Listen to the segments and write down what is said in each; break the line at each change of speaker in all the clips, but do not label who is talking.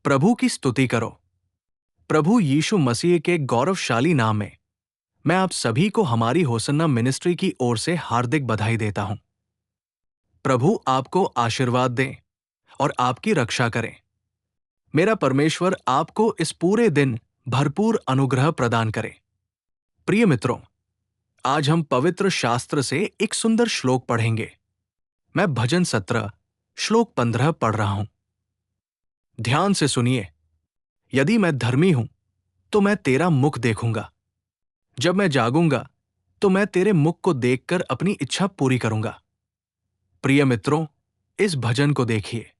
प्रभु की स्तुति करो। प्रभु यीशु मसीह के गौरवशाली नाम में मैं आप सभी को हमारी होसन्ना मिनिस्ट्री की ओर से हार्दिक बधाई देता हूं। प्रभु आपको आशीर्वाद दें और आपकी रक्षा करें। मेरा परमेश्वर आपको इस पूरे दिन भरपूर अनुग्रह प्रदान करे। प्रिय मित्रों, आज हम पवित्र शास्त्र से एक सुंदर श्लोक पढ़ेंगे। मैं भजन 17 श्लोक 15 पढ़ रहा हूं। ध्यान से सुनिए। यदि मैं धर्मी हूं तो मैं तेरा मुख देखूंगा। जब मैं जागूंगा तो मैं तेरे मुख को देखकर अपनी इच्छा पूरी करूंगा। प्रिय मित्रों, इस भजन को देखिए।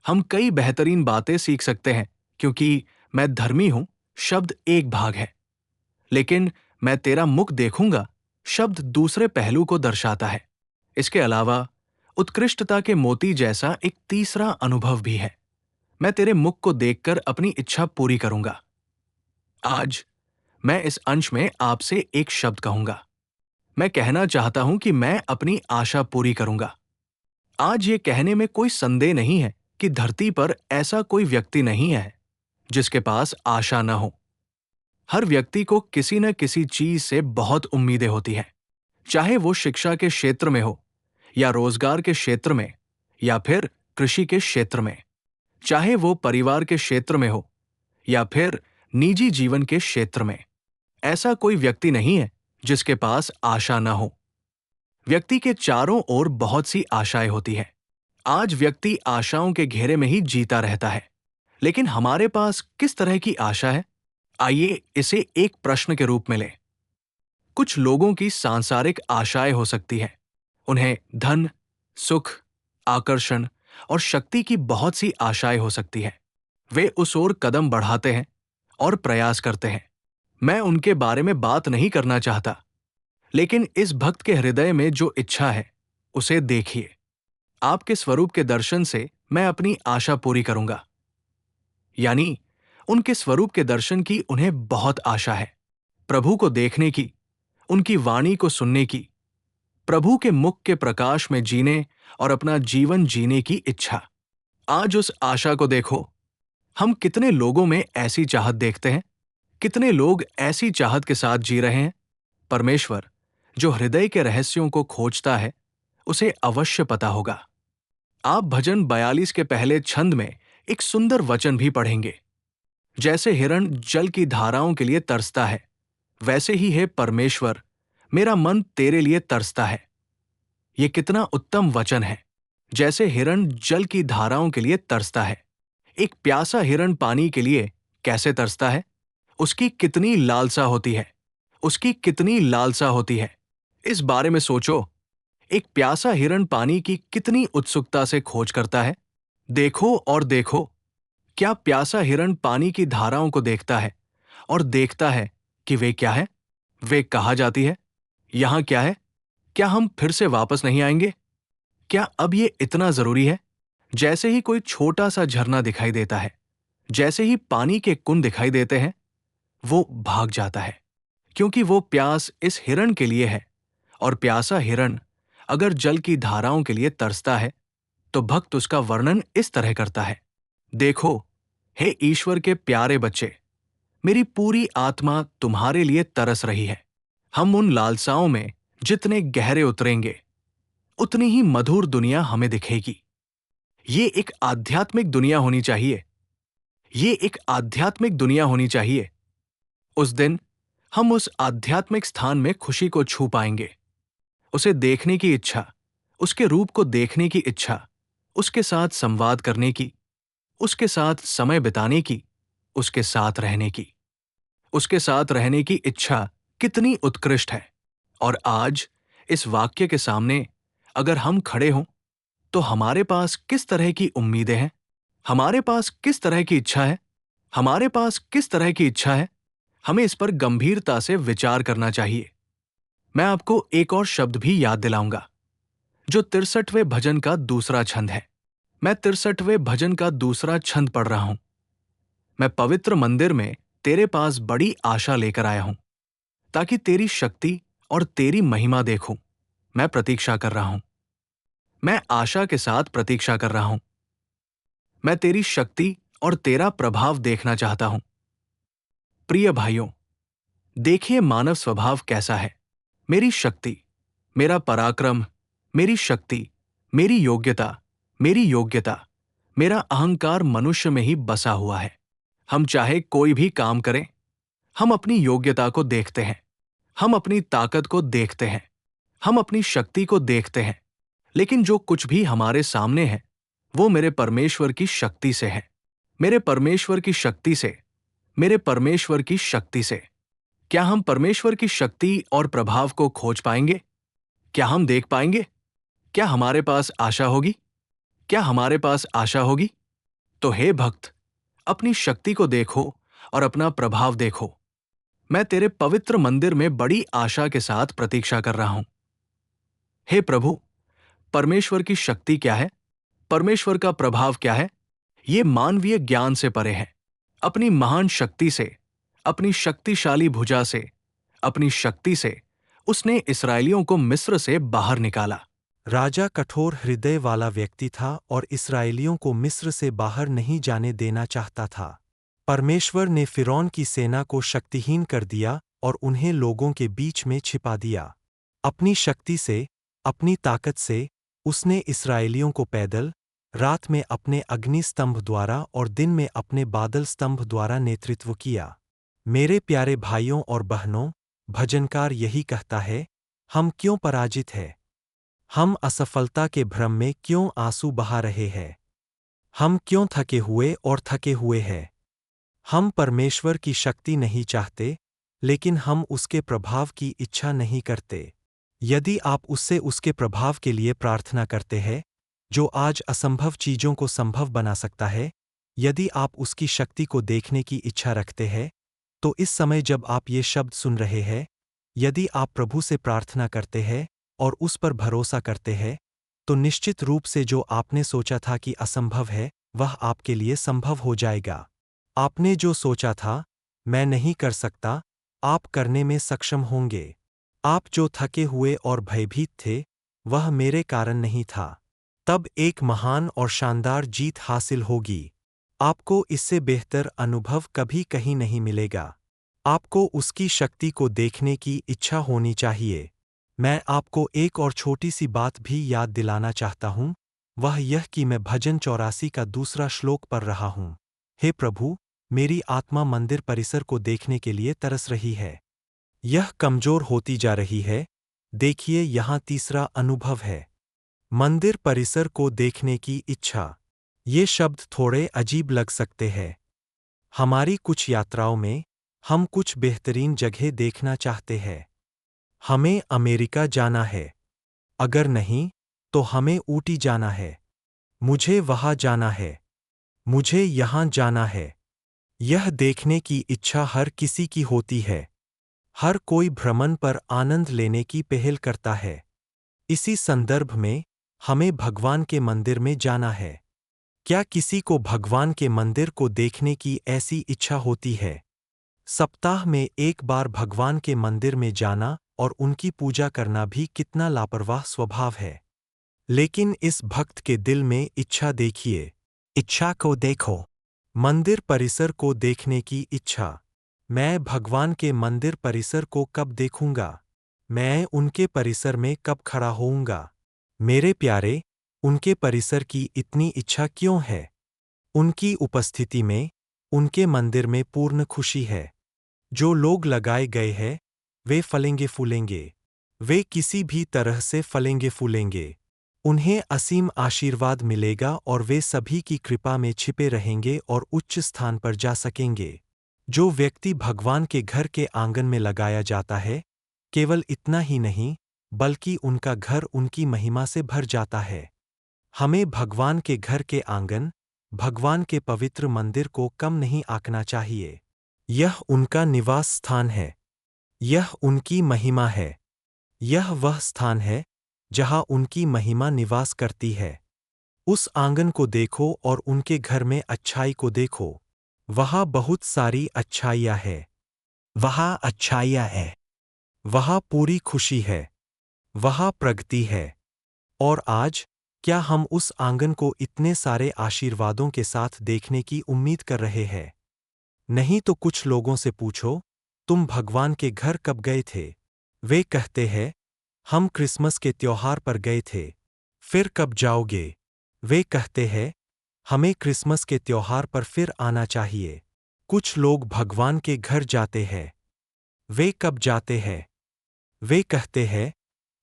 हम कई बेहतरीन बातें सीख सकते हैं, क्योंकि मैं धर्मी हूं शब्द एक भाग है, लेकिन मैं तेरा मुख देखूंगा शब्द दूसरे पहलू को दर्शाता है। इसके अलावा उत्कृष्टता के मोती जैसा एक तीसरा अनुभव भी है। मैं तेरे मुख को देखकर अपनी इच्छा पूरी करूंगा। आज मैं इस अंश में आपसे एक शब्द कहूंगा। मैं कहना चाहता हूं कि मैं अपनी आशा पूरी करूंगा। आज ये कहने में कोई संदेह नहीं है कि धरती पर ऐसा कोई व्यक्ति नहीं है जिसके पास आशा न हो। हर व्यक्ति को किसी न किसी चीज से बहुत उम्मीदें होती हैं, चाहे वो शिक्षा के क्षेत्र में हो, या रोजगार के क्षेत्र में, या फिर कृषि के क्षेत्र में, चाहे वो परिवार के क्षेत्र में हो या फिर निजी जीवन के क्षेत्र में। ऐसा कोई व्यक्ति नहीं है जिसके पास आशा न हो। व्यक्ति के चारों ओर बहुत सी आशाएं होती हैं। आज व्यक्ति आशाओं के घेरे में ही जीता रहता है। लेकिन हमारे पास किस तरह की आशा है? आइए इसे एक प्रश्न के रूप में लें। कुछ लोगों की सांसारिक आशाएं हो सकती हैं। उन्हें धन, सुख, आकर्षण और शक्ति की बहुत सी आशाएं हो सकती हैं। वे उस ओर कदम बढ़ाते हैं और प्रयास करते हैं। मैं उनके बारे में बात नहीं करना चाहता, लेकिन इस भक्त के हृदय में जो इच्छा है उसे देखिए। आपके स्वरूप के दर्शन से मैं अपनी आशा पूरी करूंगा। यानी उनके स्वरूप के दर्शन की उन्हें बहुत आशा है। प्रभु को देखने की, उनकी वाणी को सुनने की, प्रभु के मुख के प्रकाश में जीने और अपना जीवन जीने की इच्छा। आज उस आशा को देखो। हम कितने लोगों में ऐसी चाहत देखते हैं? कितने लोग ऐसी चाहत के साथ जी रहे हैं? परमेश्वर, जो हृदय के रहस्यों को खोजता है, उसे अवश्य पता होगा। आप भजन 42 के पहले छंद में एक सुंदर वचन भी पढ़ेंगे। जैसे हिरण जल की धाराओं के लिए तरसता है, वैसे ही है परमेश्वर, मेरा मन तेरे लिए तरसता है। ये कितना उत्तम वचन है। जैसे हिरण जल की धाराओं के लिए तरसता है। एक प्यासा हिरण पानी के लिए कैसे तरसता है? उसकी कितनी लालसा होती है, उसकी कितनी लालसा होती है। इस बारे में सोचो। एक प्यासा हिरण पानी की कितनी उत्सुकता से खोज करता है। देखो और देखो, क्या प्यासा हिरण पानी की धाराओं को देखता है और देखता है कि वे क्या है, वे कहाँ जाती है, यहां क्या है, क्या हम फिर से वापस नहीं आएंगे, क्या अब ये इतना जरूरी है? जैसे ही कोई छोटा सा झरना दिखाई देता है, जैसे ही पानी के कुंड दिखाई देते हैं, वो भाग जाता है, क्योंकि वो प्यास इस हिरण के लिए है। और प्यासा हिरण अगर जल की धाराओं के लिए तरसता है, तो भक्त उसका वर्णन इस तरह करता है। देखो, हे ईश्वर के प्यारे बच्चे, मेरी पूरी आत्मा तुम्हारे लिए तरस रही है। हम उन लालसाओं में जितने गहरे उतरेंगे, उतनी ही मधुर दुनिया हमें दिखेगी। ये एक आध्यात्मिक दुनिया होनी चाहिए। ये एक आध्यात्मिक दुनिया होनी चाहिए। उस दिन हम उस आध्यात्मिक स्थान में खुशी को छू पाएंगे। उसे देखने की इच्छा, उसके रूप को देखने की इच्छा, उसके साथ संवाद करने की, उसके साथ समय बिताने की, उसके साथ रहने की, उसके साथ रहने की इच्छा कितनी उत्कृष्ट है। और आज इस वाक्य के सामने अगर हम खड़े हों, तो हमारे पास किस तरह की उम्मीदें हैं? हमारे पास किस तरह की इच्छा है? हमारे पास किस तरह की इच्छा है? हमें इस पर गंभीरता से विचार करना चाहिए। मैं आपको एक और शब्द भी याद दिलाऊंगा, जो 63वें भजन का दूसरा छंद है। मैं 63वें भजन का दूसरा छंद पढ़ रहा हूं। मैं पवित्र मंदिर में तेरे पास बड़ी आशा लेकर आया हूं, ताकि तेरी शक्ति और तेरी महिमा देखूं। मैं प्रतीक्षा कर रहा हूं। मैं आशा के साथ प्रतीक्षा कर रहा हूं। मैं तेरी शक्ति और तेरा प्रभाव देखना चाहता हूं। प्रिय भाइयों, देखिए मानव स्वभाव कैसा है। मेरी शक्ति, मेरा पराक्रम, मेरी शक्ति, मेरी योग्यता, मेरा अहंकार मनुष्य में ही बसा हुआ है। हम चाहे कोई भी काम करें, हम अपनी योग्यता को देखते हैं, हम अपनी ताकत को देखते हैं, हम अपनी शक्ति को देखते हैं। लेकिन जो कुछ भी हमारे सामने है, वो मेरे परमेश्वर की शक्ति से है। मेरे परमेश्वर की शक्ति से, मेरे परमेश्वर की शक्ति से। क्या हम परमेश्वर की शक्ति और प्रभाव को खोज पाएंगे? क्या हम देख पाएंगे? क्या हमारे पास आशा होगी? क्या हमारे पास आशा होगी? तो हे भक्त, अपनी शक्ति को देखो और अपना प्रभाव देखो। मैं तेरे पवित्र मंदिर में बड़ी आशा के साथ प्रतीक्षा कर रहा हूं। हे प्रभु, परमेश्वर की शक्ति क्या है? परमेश्वर का प्रभाव क्या है? ये मानवीय ज्ञान से परे है। अपनी महान शक्ति से, अपनी शक्तिशाली भुजा से, अपनी शक्ति से उसने इस्राएलियों को मिस्र से बाहर निकाला।
राजा कठोर हृदय वाला व्यक्ति था और इस्राएलियों को मिस्र से बाहर नहीं जाने देना चाहता था। परमेश्वर ने फिरौन की सेना को शक्तिहीन कर दिया और उन्हें लोगों के बीच में छिपा दिया। अपनी शक्ति से, अपनी ताकत से उसने इस्राएलियों को पैदल, रात में अपने अग्नि स्तंभ द्वारा और दिन में अपने बादल स्तंभ द्वारा नेतृत्व किया। मेरे प्यारे भाइयों और बहनों, भजनकार यही कहता है, हम क्यों पराजित हैं? हम असफलता के भ्रम में क्यों आंसू बहा रहे हैं? हम क्यों थके हुए हैं? हम परमेश्वर की शक्ति नहीं चाहते, लेकिन हम उसके प्रभाव की इच्छा नहीं करते। यदि आप उससे उसके प्रभाव के लिए प्रार्थना करते हैं, जो आज असंभव चीजों को संभव बना सकता है, यदि आप उसकी शक्ति को देखने की इच्छा रखते हैं, तो इस समय जब आप ये शब्द सुन रहे हैं, यदि आप प्रभु से प्रार्थना करते हैं और उस पर भरोसा करते हैं, तो निश्चित रूप से जो आपने सोचा था कि असंभव है, वह आपके लिए संभव हो जाएगा। आपने जो सोचा था, मैं नहीं कर सकता, आप करने में सक्षम होंगे। आप जो थके हुए और भयभीत थे, वह मेरे कारण नहीं था। तब एक महान और शानदार जीत हासिल होगी। आपको इससे बेहतर अनुभव कभी कहीं नहीं मिलेगा। आपको उसकी शक्ति को देखने की इच्छा होनी चाहिए। मैं आपको एक और छोटी सी बात भी याद दिलाना चाहता हूं, वह यह कि मैं भजन 84 का दूसरा श्लोक पढ़ रहा हूं। हे प्रभु, मेरी आत्मा मंदिर परिसर को देखने के लिए तरस रही है। यह कमजोर होती जा रही है। देखिए, यहाँ तीसरा अनुभव है, मंदिर परिसर को देखने की इच्छा। ये शब्द थोड़े अजीब लग सकते हैं। हमारी कुछ यात्राओं में हम कुछ बेहतरीन जगह देखना चाहते हैं। हमें अमेरिका जाना है। अगर नहीं, तो हमें ऊटी जाना है। मुझे वहां जाना है। मुझे यहाँ जाना है। यह देखने की इच्छा हर किसी की होती है। हर कोई भ्रमण पर आनंद लेने की पहल करता है। इसी संदर्भ में हमें भगवान के मंदिर में जाना है। क्या किसी को भगवान के मंदिर को देखने की ऐसी इच्छा होती है? सप्ताह में एक बार भगवान के मंदिर में जाना और उनकी पूजा करना भी कितना लापरवाह स्वभाव है। लेकिन इस भक्त के दिल में इच्छा देखिए। इच्छा को देखो। मंदिर परिसर को देखने की इच्छा। मैं भगवान के मंदिर परिसर को कब देखूंगा? मैं उनके परिसर में कब खड़ा होऊंगा? मेरे प्यारे, उनके परिसर की इतनी इच्छा क्यों है? उनकी उपस्थिति में, उनके मंदिर में पूर्ण खुशी है। जो लोग लगाए गए हैं, वे फलेंगे फूलेंगे। वे किसी भी तरह से फलेंगे फूलेंगे। उन्हें असीम आशीर्वाद मिलेगा और वे सभी की कृपा में छिपे रहेंगे और उच्च स्थान पर जा सकेंगे। जो व्यक्ति भगवान के घर के आंगन में लगाया जाता है, केवल इतना ही नहीं, बल्कि उनका घर उनकी महिमा से भर जाता है। हमें भगवान के घर के आंगन, भगवान के पवित्र मंदिर को कम नहीं आंकना चाहिए। यह उनका निवास स्थान है। यह उनकी महिमा है। यह वह स्थान है जहां उनकी महिमा निवास करती है। उस आंगन को देखो और उनके घर में अच्छाई को देखो। वहां बहुत सारी अच्छाइयां है। वहां अच्छाइयां है। वहां पूरी खुशी है। वहां प्रगति है। और आज, क्या हम उस आंगन को इतने सारे आशीर्वादों के साथ देखने की उम्मीद कर रहे हैं? नहीं तो कुछ लोगों से पूछो, तुम भगवान के घर कब गए थे? वे कहते हैं, हम क्रिसमस के त्योहार पर गए थे। फिर कब जाओगे? वे कहते हैं, हमें क्रिसमस के त्योहार पर फिर आना चाहिए। कुछ लोग भगवान के घर जाते हैं। वे कब जाते हैं? वे कहते हैं,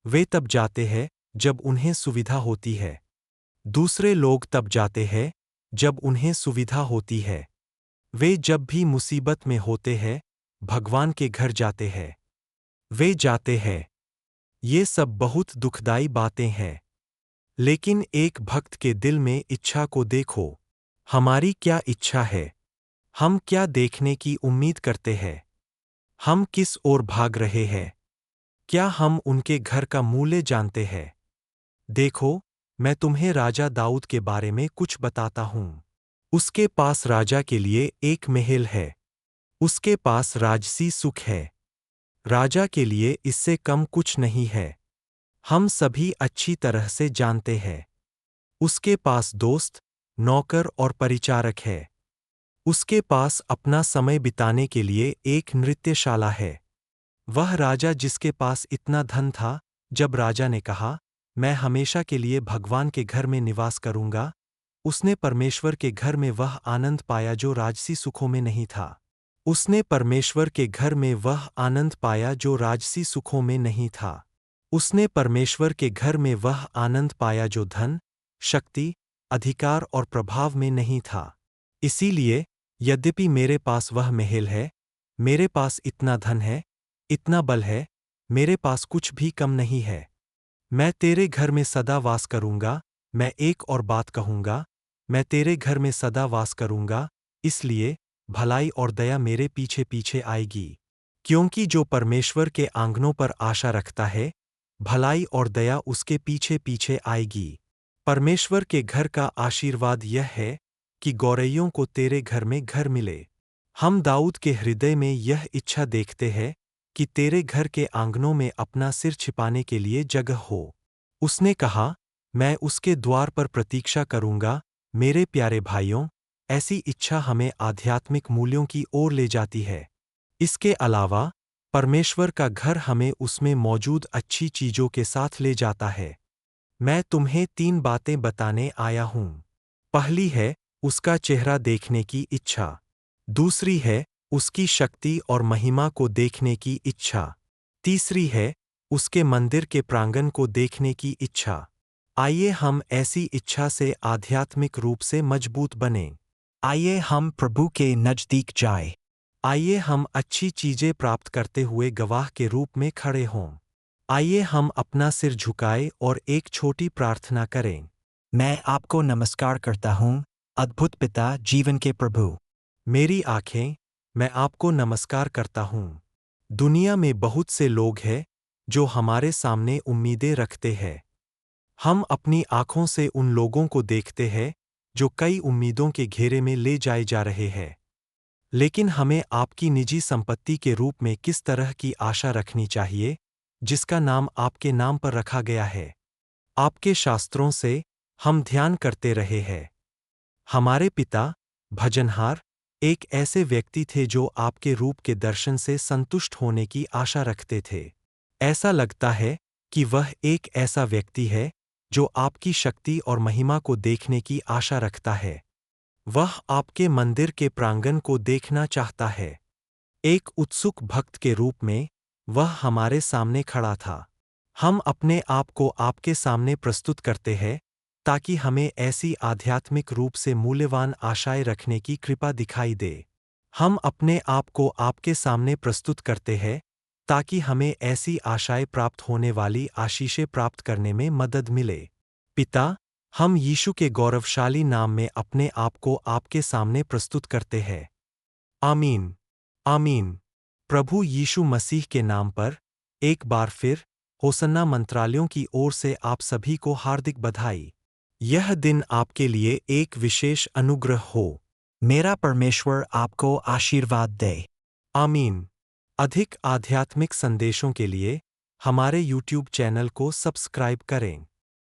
वे तब जाते हैं जब उन्हें सुविधा होती है। दूसरे लोग तब जाते हैं जब उन्हें सुविधा होती है। वे जब भी मुसीबत में होते हैं, भगवान के घर जाते हैं। वे जाते हैं। ये सब बहुत दुखदाई बातें हैं। लेकिन एक भक्त के दिल में इच्छा को देखो। हमारी क्या इच्छा है? हम क्या देखने की उम्मीद करते हैं? हम किस ओर भाग रहे हैं? क्या हम उनके घर का मूल्य जानते हैं? देखो, मैं तुम्हें राजा दाऊद के बारे में कुछ बताता हूँ। उसके पास राजा के लिए एक महल है। उसके पास राजसी सुख है। राजा के लिए इससे कम कुछ नहीं है। हम सभी अच्छी तरह से जानते हैं। उसके पास दोस्त, नौकर और परिचारक है। उसके पास अपना समय बिताने के लिए एक नृत्यशाला है। वह राजा जिसके पास इतना धन था, जब राजा ने कहा, मैं हमेशा के लिए भगवान के घर में निवास करूंगा, उसने परमेश्वर के घर में वह आनंद पाया जो राजसी सुखों में नहीं था। उसने परमेश्वर के घर में वह आनंद पाया जो राजसी सुखों में नहीं था। उसने परमेश्वर के घर में वह आनंद पाया जो धन, शक्ति, अधिकार और प्रभाव में नहीं था। इसीलिए, यद्यपि मेरे पास वह महल है, मेरे पास इतना धन है, इतना बल है, मेरे पास कुछ भी कम नहीं है। मैं तेरे घर में सदा वास करूंगा। मैं एक और बात कहूंगा, मैं तेरे घर में सदा वास करूंगा, इसलिए भलाई और दया मेरे पीछे पीछे आएगी। क्योंकि जो परमेश्वर के आंगनों पर आशा रखता है, भलाई और दया उसके पीछे पीछे आएगी। परमेश्वर के घर का आशीर्वाद यह है कि गौरैयों को तेरे घर में घर मिले। हम दाऊद के हृदय में यह इच्छा देखते हैं कि तेरे घर के आंगनों में अपना सिर छिपाने के लिए जगह हो। उसने कहा, मैं उसके द्वार पर प्रतीक्षा करूंगा। मेरे प्यारे भाइयों, ऐसी इच्छा हमें आध्यात्मिक मूल्यों की ओर ले जाती है। इसके अलावा, परमेश्वर का घर हमें उसमें मौजूद अच्छी चीजों के साथ ले जाता है। मैं तुम्हें 3 बातें बताने आया हूं। पहली है, उसका चेहरा देखने की इच्छा। दूसरी है, उसकी शक्ति और महिमा को देखने की इच्छा। तीसरी है, उसके मंदिर के प्रांगण को देखने की इच्छा। आइए हम ऐसी इच्छा से आध्यात्मिक रूप से मजबूत बनें। आइए हम प्रभु के नजदीक जाएं। आइए हम अच्छी चीजें प्राप्त करते हुए गवाह के रूप में खड़े हों। आइए हम अपना सिर झुकाएं और एक छोटी प्रार्थना करें। मैं आपको नमस्कार करता हूँ, अद्भुत पिता, जीवन के प्रभु। मेरी आंखें, मैं आपको नमस्कार करता हूँ। दुनिया में बहुत से लोग हैं जो हमारे सामने उम्मीदें रखते हैं। हम अपनी आंखों से उन लोगों को देखते हैं जो कई उम्मीदों के घेरे में ले जाए जा रहे हैं। लेकिन हमें आपकी निजी संपत्ति के रूप में किस तरह की आशा रखनी चाहिए, जिसका नाम आपके नाम पर रखा गया है? आपके शास्त्रों से हम ध्यान करते रहे हैं। हमारे पिता, भजनहार, एक ऐसे व्यक्ति थे जो आपके रूप के दर्शन से संतुष्ट होने की आशा रखते थे। ऐसा लगता है कि वह एक ऐसा व्यक्ति है जो आपकी शक्ति और महिमा को देखने की आशा रखता है। वह आपके मंदिर के प्रांगण को देखना चाहता है। एक उत्सुक भक्त के रूप में वह हमारे सामने खड़ा था। हम अपने आप को आपके सामने प्रस्तुत करते हैं ताकि हमें ऐसी आध्यात्मिक रूप से मूल्यवान आशाएं रखने की कृपा दिखाई दे। हम अपने आप को आपके सामने प्रस्तुत करते हैं ताकि हमें ऐसी आशाएं प्राप्त होने वाली आशीषें प्राप्त करने में मदद मिले। पिता, हम यीशु के गौरवशाली नाम में अपने आप को आपके सामने प्रस्तुत करते हैं। आमीन। आमीन। प्रभु यीशु मसीह के नाम पर एक बार फिर होसन्ना मंत्रालयों की ओर से आप सभी को हार्दिक बधाई। यह दिन आपके लिए एक विशेष अनुग्रह हो। मेरा परमेश्वर आपको आशीर्वाद दे। आमीन। अधिक आध्यात्मिक संदेशों के लिए हमारे YouTube चैनल को सब्सक्राइब करें।